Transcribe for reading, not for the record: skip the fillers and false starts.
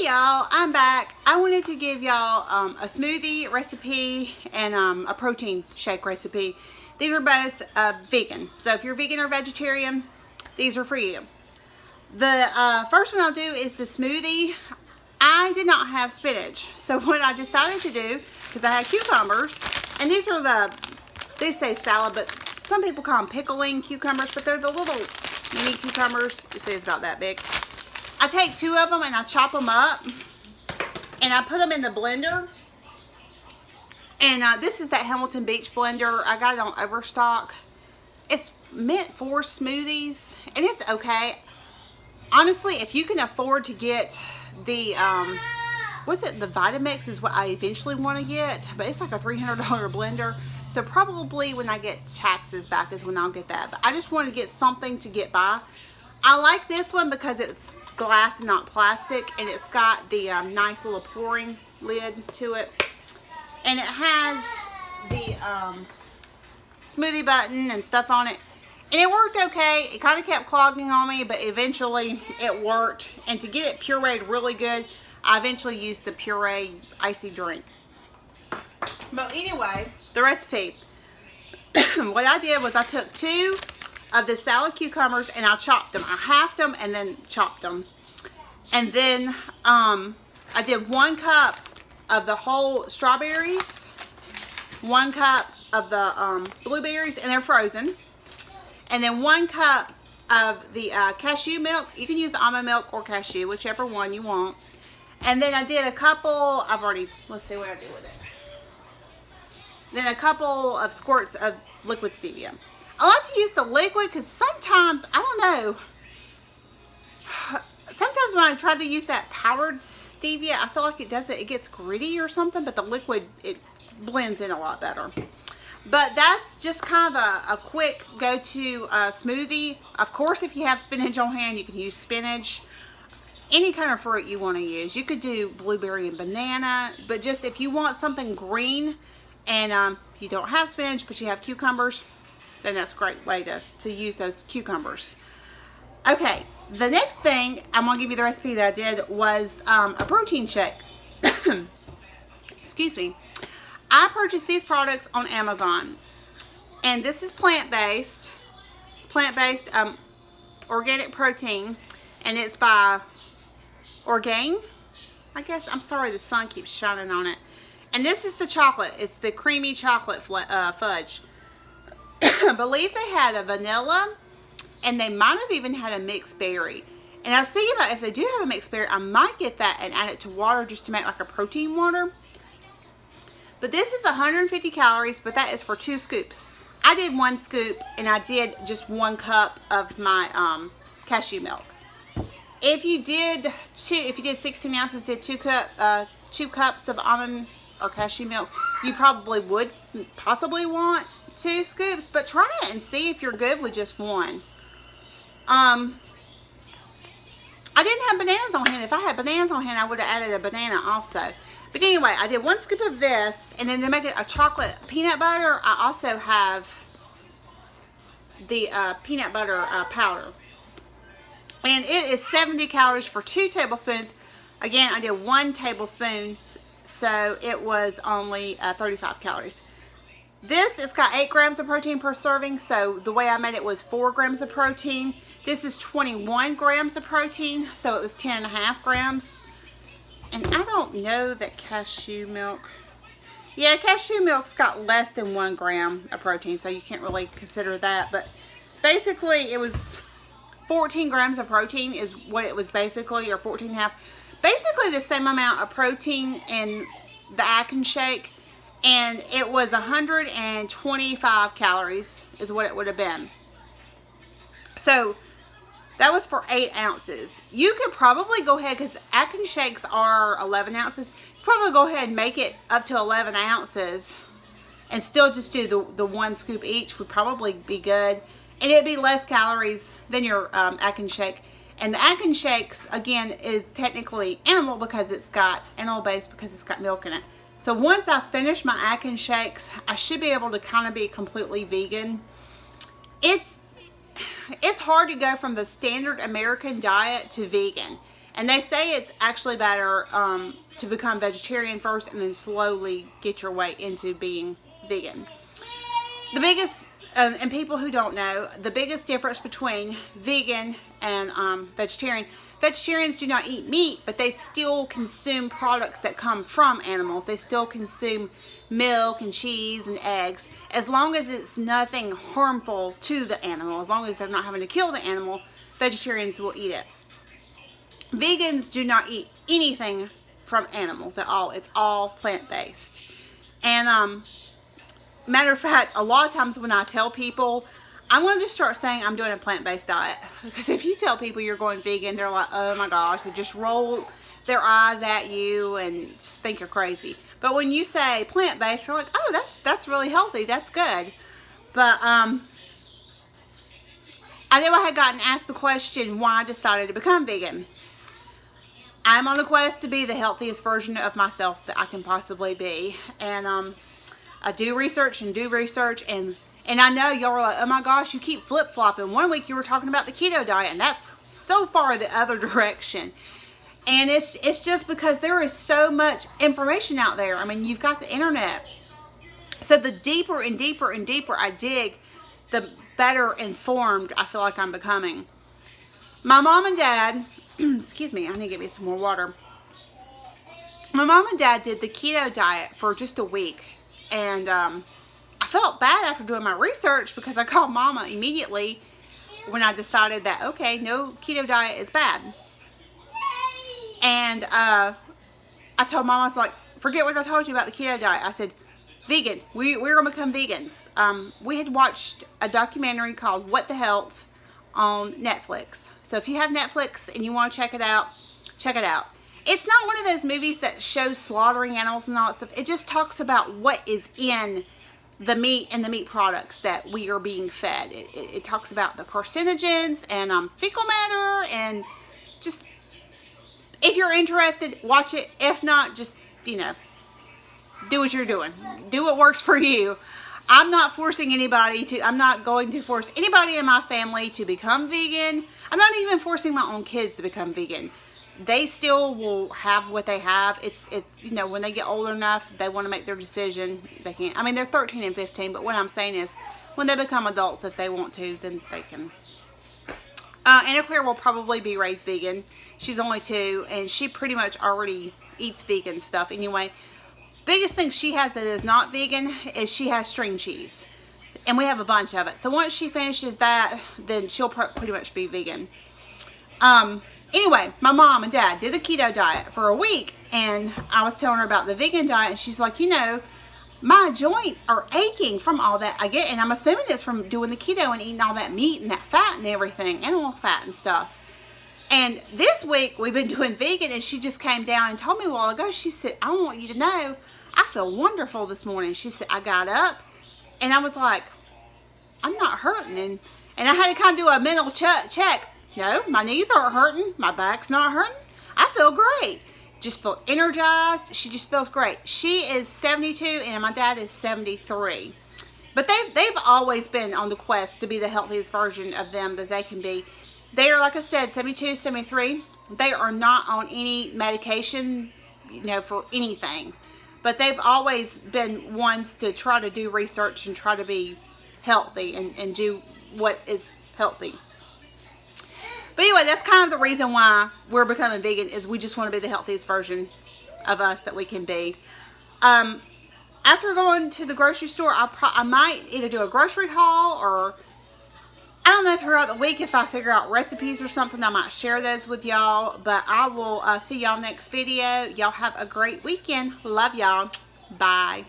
Hey y'all, I'm back. I wanted to give y'all a smoothie recipe and a protein shake recipe. These are both vegan, so if you're vegan or vegetarian, these are for you. The first one I'll do is the smoothie. I did not have spinach, so what I decided to do, because I had cucumbers, and these are they say salad, but some people call them pickling cucumbers, but they're the little mini cucumbers. You see it's about that big. I take 2 of them and I chop them up and I put them in the blender. And this is that Hamilton Beach blender. I got it on Overstock. It's meant for smoothies and it's okay. Honestly, if you can afford to get the, the Vitamix is what I eventually want to get. But it's like a $300 blender. So probably when I get taxes back is when I'll get that. But I just want to get something to get by. I like this one because it's glass and not plastic, and it's got the nice little pouring lid to it, and it has the smoothie button and stuff on it, and it worked okay. It kind of kept clogging on me, but eventually it worked. And to get it pureed really good, I eventually used the puree icy drink. But anyway, the recipe. What I did was I took 2 of the salad cucumbers and I chopped them. I halved them and then chopped them. And then I did 1 cup of the whole strawberries, 1 cup of the blueberries, and they're frozen. And then 1 cup of the cashew milk. You can use almond milk or cashew, whichever one you want. And then I did a couple, let's see what I did with it. Then a couple of squirts of liquid stevia. I like to use the liquid because sometimes, I don't know, sometimes when I try to use that powdered stevia, I feel like it gets gritty or something, but the liquid, it blends in a lot better. But that's just kind of a quick go-to smoothie. Of course, if you have spinach on hand, you can use spinach. Any kind of fruit you want to use. You could do blueberry and banana, but just if you want something green and you don't have spinach, but you have cucumbers, then that's a great way to use those cucumbers. Okay, the next thing I'm going to give you the recipe that I did was a protein shake. Excuse me. I purchased these products on Amazon. And this is plant-based. It's plant-based organic protein. And it's by Orgain, I guess. I'm sorry, the sun keeps shining on it. And this is the chocolate. It's the creamy chocolate fudge. I believe they had a vanilla, and they might have even had a mixed berry. And I was thinking about if they do have a mixed berry, I might get that and add it to water just to make like a protein water. But this is 150 calories, but that is for 2 scoops. I did 1 scoop, and I did just 1 cup of my cashew milk. If you did 16 ounces, did 2 cups of almond or cashew milk, you probably would possibly want 2 scoops, but try it and see if you're good with just 1. I didn't have bananas on hand. If I had bananas on hand, I would have added a banana also. But anyway, I did 1 scoop of this, and then to make it a chocolate peanut butter, I also have the peanut butter powder. And it is 70 calories for 2 tablespoons. Again, I did 1 tablespoon, so it was only 35 calories. This, it's got 8 grams of protein per serving, so the way I made it was 4 grams of protein. This is 21 grams of protein, so it was 10.5 grams. And I don't know that cashew milk, yeah, cashew milk's got less than 1 gram of protein, so you can't really consider that. But basically, it was 14 grams of protein is what it was basically, or 14.5. Basically the same amount of protein in the Atkins shake. And it was 125 calories is what it would have been. So that was for 8 ounces. You could probably go ahead, because Atkins shakes are 11 ounces. You probably go ahead and make it up to 11 ounces and still just do the 1 scoop each would probably be good. And it'd be less calories than your Atkins shake. And the Atkins shakes, again, is technically animal because it's got animal-based because it's got milk in it. So once I finish my Atkins shakes, I should be able to kind of be completely vegan. It's hard to go from the standard American diet to vegan. And they say it's actually better to become vegetarian first and then slowly get your way into being vegan. The biggest, and people who don't know, the biggest difference between vegan and vegetarian, vegetarians do not eat meat, but they still consume products that come from animals. They still consume milk and cheese and eggs, as long as it's nothing harmful to the animal. As long as they're not having to kill the animal, vegetarians will eat it. Vegans do not eat anything from animals at all. It's all plant-based. And matter of fact, a lot of times when I tell people, I'm going to just start saying I'm doing a plant-based diet. Because if you tell people you're going vegan, they're like, oh my gosh, they just roll their eyes at you and just think you're crazy. But when you say plant-based, they're like, oh, that's really healthy. That's good. But I know I had gotten asked the question why I decided to become vegan. I'm on a quest to be the healthiest version of myself that I can possibly be. And I do research, and I know y'all are like, oh my gosh, you keep flip-flopping. One week you were talking about the keto diet, and that's so far the other direction. And it's just because there is so much information out there. I mean, you've got the internet. So the deeper and deeper and deeper I dig, the better informed I feel like I'm becoming. My mom and dad, excuse me, I need to get me some more water. My mom and dad did the keto diet for just a week. And I felt bad after doing my research because I called Mama immediately when I decided that, okay, no, keto diet is bad. And I told Mama, I was like, forget what I told you about the keto diet. I said, vegan. We're going to become vegans. We had watched a documentary called What the Health on Netflix. So if you have Netflix and you want to check it out, check it out. It's not one of those movies that shows slaughtering animals and all that stuff. It just talks about what is in the meat and the meat products that we are being fed. It talks about the carcinogens and fecal matter, and just, if you're interested, watch it. If not, just, you know, do what you're doing. Do what works for you. I'm not forcing anybody to, I'm not going to force anybody in my family to become vegan. I'm not even forcing my own kids to become vegan. They still will have what they have. It's you know, when they get old enough, they want to make their decision. They can't. I mean, they're 13 and 15, but what I'm saying is, when they become adults, if they want to, then they can. Anna Claire will probably be raised vegan. She's only 2, and she pretty much already eats vegan stuff anyway. Biggest thing she has that is not vegan is she has string cheese, and we have a bunch of it. So once she finishes that, then she'll pretty much be vegan. Anyway, my mom and dad did the keto diet for a week, and I was telling her about the vegan diet, and she's like, you know, my joints are aching from all that I get, and I'm assuming it's from doing the keto and eating all that meat and that fat and everything, animal fat and stuff. And this week, we've been doing vegan, and she just came down and told me a while ago, she said, I want you to know, I feel wonderful this morning. She said, I got up, and I was like, I'm not hurting, and I had to kind of do a mental check. No, my knees aren't hurting. My back's not hurting. I feel great. Just feel energized. She just feels great. She is 72 and my dad is 73. But they've always been on the quest to be the healthiest version of them that they can be. They are, like I said, 72, 73. They are not on any medication, you know, for anything. But they've always been ones to try to do research and try to be healthy and do what is healthy. But anyway, that's kind of the reason why we're becoming vegan, is we just want to be the healthiest version of us that we can be. After going to the grocery store, I might either do a grocery haul, or I don't know, throughout the week, if I figure out recipes or something, I might share those with y'all. But I will see y'all next video. Y'all have a great weekend. Love y'all. Bye.